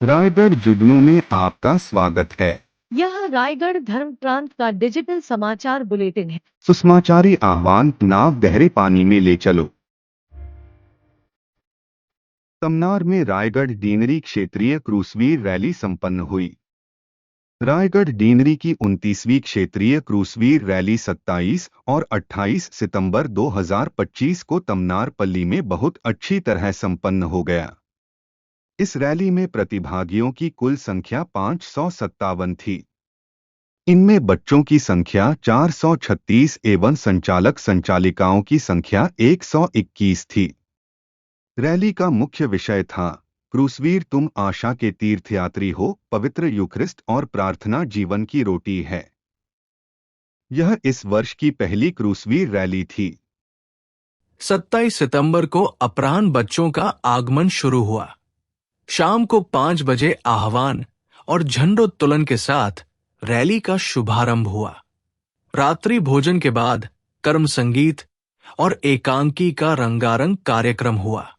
रायगढ़ जुगनू में आपका स्वागत है। यह रायगढ़ धर्म प्रांत का डिजिटल समाचार बुलेटिन है। सुसमाचारी आह्वान, नाव गहरे पानी में ले चलो। तमनार में रायगढ़ डीनरी क्षेत्रीय क्रूसवीर रैली संपन्न हुई। रायगढ़ डीनरी की 29वीं क्षेत्रीय क्रूसवीर रैली 27 और 28 सितंबर 2025 को तमनार पल्ली में बहुत अच्छी तरह संपन्न हो गया। इस रैली में प्रतिभागियों की कुल संख्या 557 थी। इनमें बच्चों की संख्या 436 एवं संचालक संचालिकाओं की संख्या 121 थी। रैली का मुख्य विषय था, क्रूसवीर तुम आशा के तीर्थयात्री हो, पवित्र यूखरिस्ट और प्रार्थना जीवन की रोटी है। यह इस वर्ष की पहली क्रूसवीर रैली थी। 27 सितंबर को अपराह्न बच्चों का आगमन शुरू हुआ। शाम को 5 बजे आह्वान और झंडोत्तोलन के साथ रैली का शुभारंभ हुआ। रात्रि भोजन के बाद कर्म संगीत और एकांकी का रंगारंग कार्यक्रम हुआ।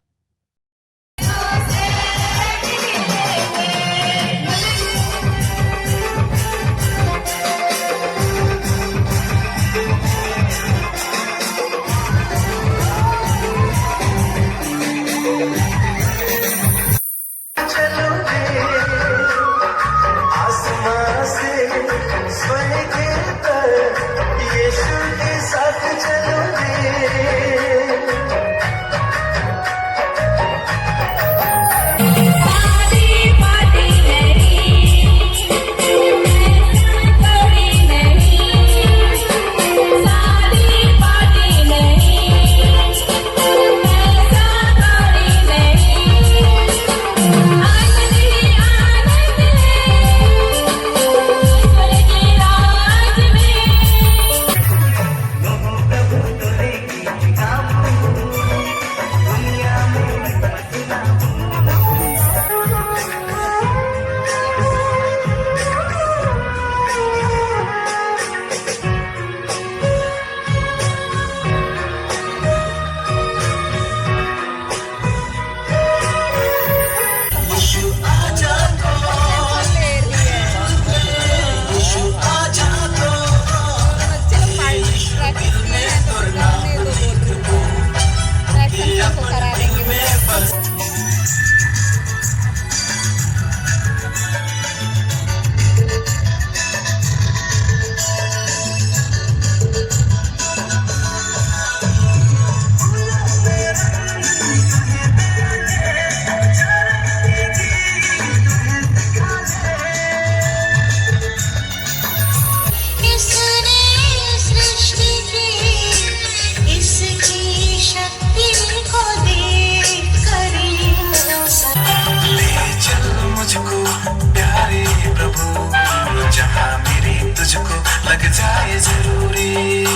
लग जाए जरूरी।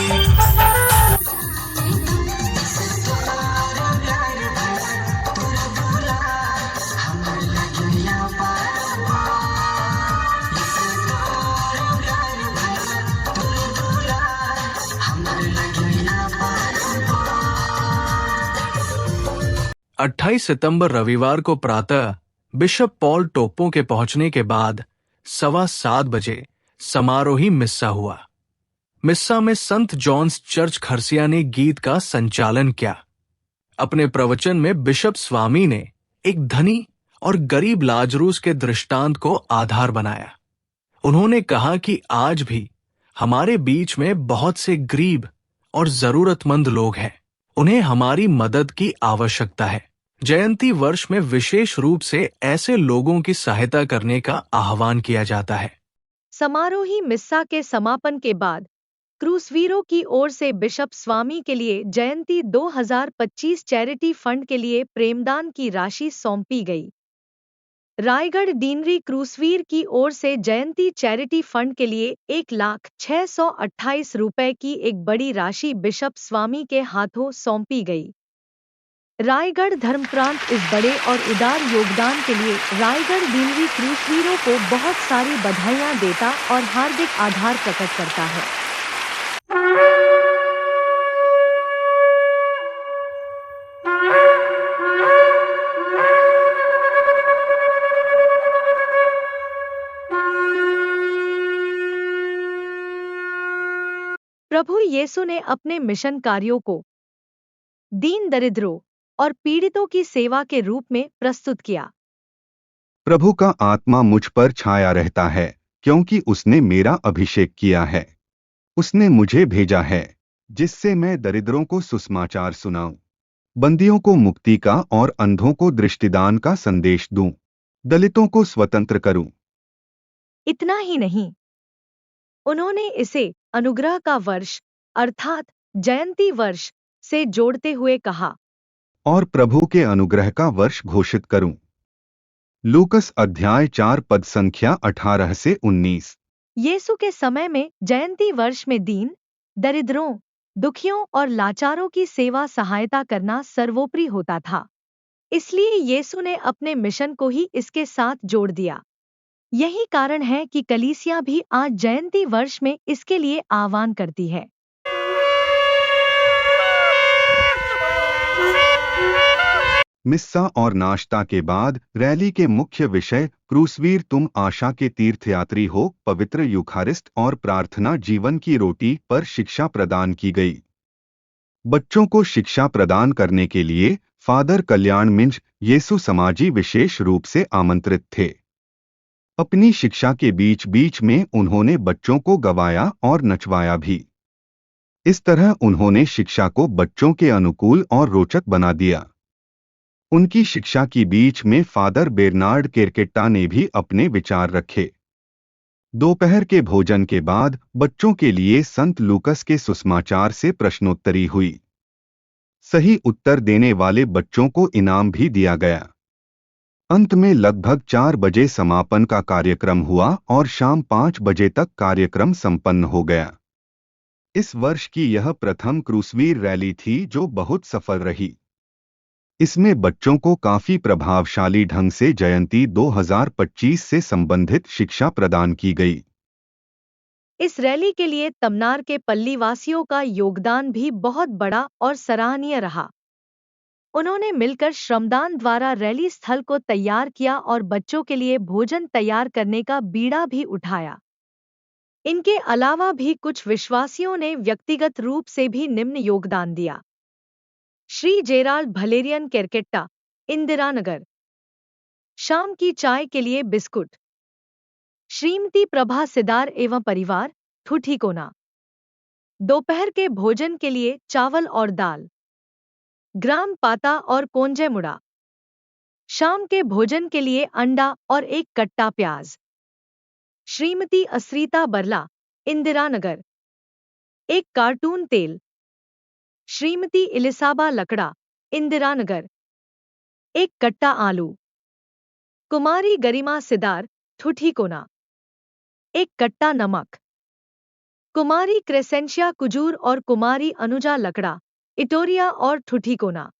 28 सितंबर रविवार को प्रातः बिशप पॉल टोप्पो के पहुंचने के बाद 7:15 बजे समारोही मिस्सा हुआ। मिस्सा में संत जॉन्स चर्च खरसिया ने गीत का संचालन किया। अपने प्रवचन में बिशप स्वामी ने एक धनी और गरीब लाजरूस के दृष्टांत को आधार बनाया। उन्होंने कहा कि आज भी हमारे बीच में बहुत से गरीब और जरूरतमंद लोग हैं। उन्हें हमारी मदद की आवश्यकता है। जयंती वर्ष में विशेष रूप से ऐसे लोगों की सहायता करने का आह्वान किया जाता है। समारोही मिस्सा के समापन के बाद क्रूसवीरों की ओर से बिशप स्वामी के लिए जयंती 2025 चैरिटी फंड के लिए प्रेमदान की राशि सौंपी गई। रायगढ़ डीनरी क्रूसवीर की ओर से जयंती चैरिटी फंड के लिए 1,0628 रुपए की एक बड़ी राशि बिशप स्वामी के हाथों सौंपी गई। रायगढ़ धर्मप्रांत इस बड़े और उदार योगदान के लिए रायगढ़ डीनरी क्रूसवीरों को बहुत सारी बधाइयां देता और हार्दिक आभार प्रकट करता है। प्रभु यीशु ने अपने मिशन कार्यों को दीन दरिद्रों और पीड़ितों की सेवा के रूप में प्रस्तुत किया। प्रभु का आत्मा मुझ पर छाया रहता है, क्योंकि उसने मेरा अभिषेक किया है। उसने मुझे भेजा है, जिससे मैं दरिद्रों को सुसमाचार सुनाऊं, बंदियों को मुक्ति का और अंधों को दृष्टिदान का संदेश दूं, दलितों को स्वतंत्र करूं। इतना ही नहीं, उन्होंने इसे अनुग्रह का वर्ष अर्थात जयंती वर्ष से जोड़ते हुए कहा। और प्रभु के अनुग्रह का वर्ष घोषित करूं। लूकस अध्याय 4 पद संख्या 18 से 19। यीशु के समय में जयंती वर्ष में दीन, दरिद्रों, दुखियों और लाचारों की सेवा सहायता करना सर्वोपरि होता था। इसलिए यीशु ने अपने मिशन को ही इसके साथ जोड़ दिया। यही कारण है कि कलीसिया भी आज जयंती वर्ष में इसके लिए आह्वान करती है। मिस्सा और नाश्ता के बाद रैली के मुख्य विषय क्रूसवीर तुम आशा के तीर्थयात्री हो, पवित्र यूखारिस्ट और प्रार्थना जीवन की रोटी पर शिक्षा प्रदान की गई। बच्चों को शिक्षा प्रदान करने के लिए फादर कल्याण मिंज येसु समाजी विशेष रूप से आमंत्रित थे। अपनी शिक्षा के बीच बीच में उन्होंने बच्चों को गवाया और नचवाया भी। इस तरह उन्होंने शिक्षा को बच्चों के अनुकूल और रोचक बना दिया। उनकी शिक्षा की बीच में फादर बेर्नार्ड केरकेट्टा ने भी अपने विचार रखे। दोपहर के भोजन के बाद बच्चों के लिए संत लूकस के सुसमाचार से प्रश्नोत्तरी हुई। सही उत्तर देने वाले बच्चों को इनाम भी दिया गया। अंत में लगभग 4 बजे समापन का कार्यक्रम हुआ और शाम 5 बजे तक कार्यक्रम संपन्न हो गया। इस वर्ष की यह प्रथम क्रूसवीर रैली थी जो बहुत सफल रही। इसमें बच्चों को काफी प्रभावशाली ढंग से जयंती 2025 से संबंधित शिक्षा प्रदान की गई। इस रैली के लिए तमनार के पल्लीवासियों का योगदान भी बहुत बड़ा और सराहनीय रहा। उन्होंने मिलकर श्रमदान द्वारा रैली स्थल को तैयार किया और बच्चों के लिए भोजन तैयार करने का बीड़ा भी उठाया। इनके अलावा भी कुछ विश्वासियों ने व्यक्तिगत रूप से भी निम्न योगदान दिया। श्री जेराल्ड भलेरियन केरकेट्टा, इंदिरा नगर। शाम की चाय के लिए बिस्कुट। श्रीमती प्रभा सिदार एवं परिवार, ठुठीकोना। दोपहर के भोजन के लिए चावल और दाल। ग्राम पाता और कोंजे मुड़ा। शाम के भोजन के लिए अंडा और एक कट्टा प्याज। श्रीमती असरीता बरला, इंदिरा नगर। एक कार्टून तेल। श्रीमती इलिसाबा लकड़ा, इंदिरा नगर। एक कट्टा आलू। कुमारी गरिमा सिदार, ठुठीकोना। एक कट्टा नमक। कुमारी क्रेसेंशिया कुजूर और कुमारी अनुजा लकड़ा, इटोरिया और ठुठीकोना।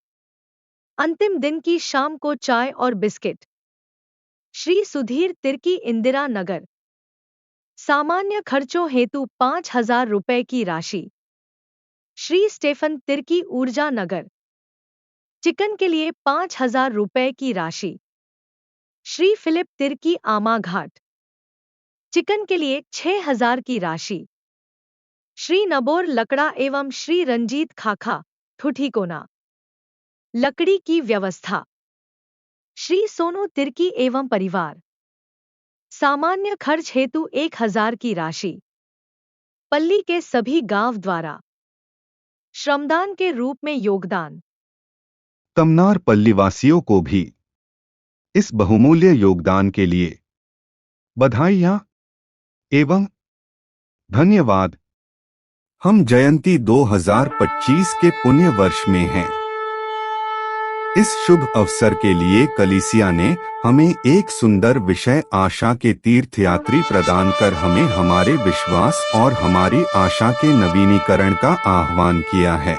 अंतिम दिन की शाम को चाय और बिस्किट। श्री सुधीर तिर्की, इंदिरा नगर। सामान्य खर्चों हेतु 5,000 रुपए की राशि। श्री स्टेफन तिर्की, ऊर्जा नगर। चिकन के लिए 5,000 रुपए की राशि। श्री फिलिप तिर्की, आमा घाट। चिकन के लिए 6,000 की राशि। श्री नबोर लकड़ा एवं श्री रंजीत खाखा, ठुठीकोना। लकड़ी की व्यवस्था। श्री सोनू तिर्की एवं परिवार। सामान्य खर्च हेतु 1,000 की राशि। पल्ली के सभी गांव द्वारा श्रमदान के रूप में योगदान। तमनार पल्लीवासियों को भी इस बहुमूल्य योगदान के लिए बधाइयां एवं धन्यवाद। हम जयंती 2025 के पुण्य वर्ष में हैं। इस शुभ अवसर के लिए कलीसिया ने हमें एक सुंदर विषय आशा के तीर्थयात्री प्रदान कर हमें हमारे विश्वास और हमारी आशा के नवीनीकरण का आह्वान किया है।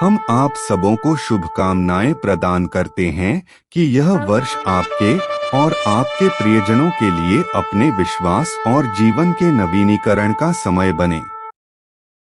हम आप सबों को शुभकामनाएं प्रदान करते हैं कि यह वर्ष आपके और आपके प्रियजनों के लिए अपने विश्वास और जीवन के नवीनीकरण का समय बने।